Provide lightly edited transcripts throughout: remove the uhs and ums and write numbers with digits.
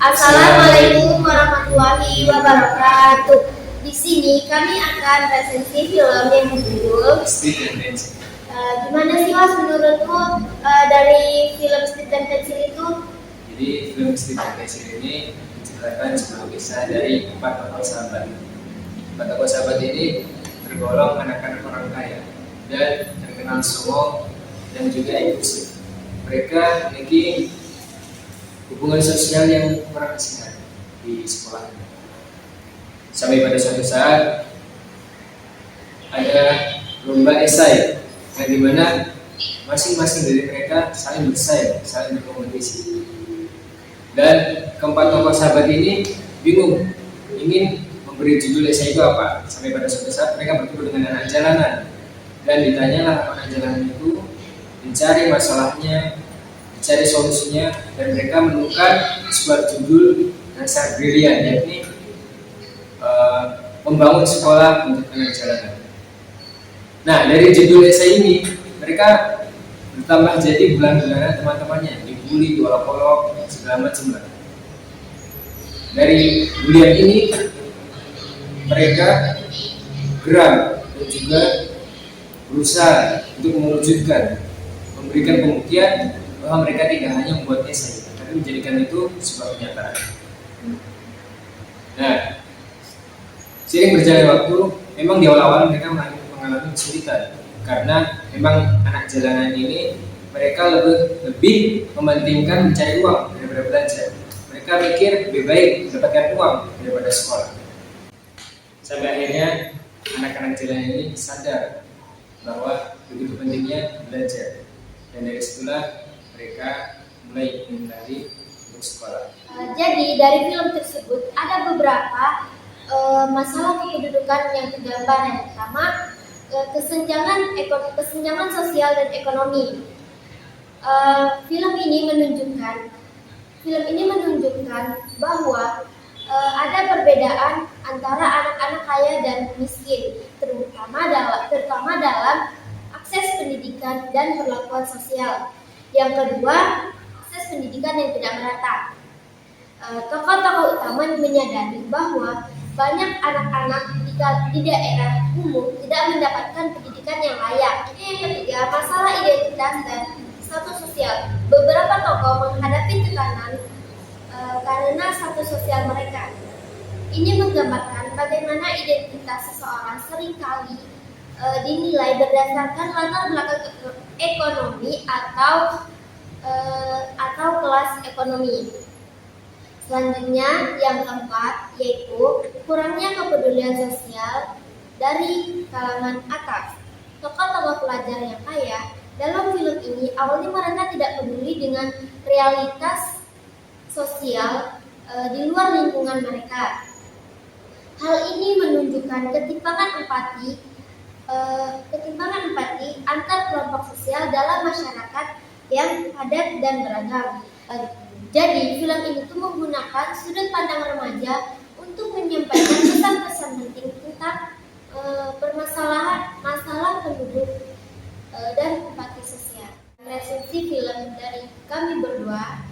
Assalamualaikum warahmatullahi wabarakatuh. Di sini kami akan resensi film yang berjudul gimana sih Mas menurutmu dari film Street and Pencil itu? Jadi film Street and Pencil ini menceritakan sebuah kisah dari 4 tokoh sahabat. 4 tokoh sahabat ini tergolong anak-anak orang kaya dan terkenal songong dan juga impulsif. Mereka memiliki hubungan sosial yang kurang sehat di sekolah. Sampai pada suatu saat ada lomba esai yang dimana masing-masing dari mereka saling bersaing, saling berkompetisi. Dan keempat tokoh sahabat ini bingung ingin memberi judul esai itu apa. Sampai pada suatu saat mereka bertemu dengan anak jalanan dan ditanyalah anak jalanan itu mencari masalahnya, mencari solusinya, dan mereka menemukan sebuah judul yang sangat brilian, yakni membangun sekolah untuk anak jalanan. Nah, dari judul esai ini mereka bertambah jadi bulan-bulanan teman-temannya, dibully, diolok-olok, segala macam lah. Dari bulian ini mereka geram dan juga berusaha untuk mewujudkan, memberikan pembuktian bahwa mereka tidak hanya membuat esai, tapi menjadikan itu sebuah kenyataan. Nah, seiring berjalannya waktu, memang di awal-awal mereka mengalami kesulitan karena memang anak jalanan ini mereka lebih mementingkan mencari uang daripada belajar. Mereka mikir lebih baik mendapatkan uang daripada sekolah. Sampai akhirnya anak-anak jalanan ini sadar bahwa begitu pentingnya belajar, dan dari situlah mereka mulai mengenali untuk sekolah. Jadi dari film tersebut ada beberapa masalah kependudukan yang tergambar. Yang pertama, kesenjangan sosial dan ekonomi. Film ini menunjukkan bahwa ada perbedaan antara anak-anak kaya dan miskin, terutama dalam akses pendidikan dan perlakuan sosial. Yang kedua, akses pendidikan yang tidak merata. Tokoh-tokoh utama menyadari bahwa banyak anak-anak di daerah umum tidak mendapatkan pendidikan yang layak. Yang ketiga, masalah identitas dan status sosial. Beberapa tokoh menghadapi tekanan karena status sosial mereka. Ini menggambarkan bagaimana identitas seseorang seringkali dinilai berdasarkan latar belakang ekonomi atau kelas ekonomi. Selanjutnya, yang keempat, yaitu kurangnya kepedulian sosial dari kalangan atas. Tokoh-tokoh pelajar yang kaya dalam film ini awalnya mereka tidak peduli dengan realitas sosial di luar lingkungan mereka. Hal ini menunjukkan ketimpangan empati antar kelompok sosial dalam masyarakat yang padat dan beragam. Jadi film ini tuh menggunakan sudut pandang remaja untuk menyampaikan pesan-pesan penting tentang masalah penduduk dan empati sosial. Resensi film dari kami berdua.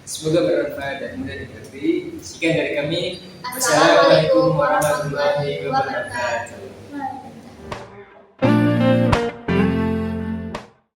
Semoga bermanfaat dan mudah dimengerti. Sekian dari kami. Assalamualaikum warahmatullahi wabarakatuh.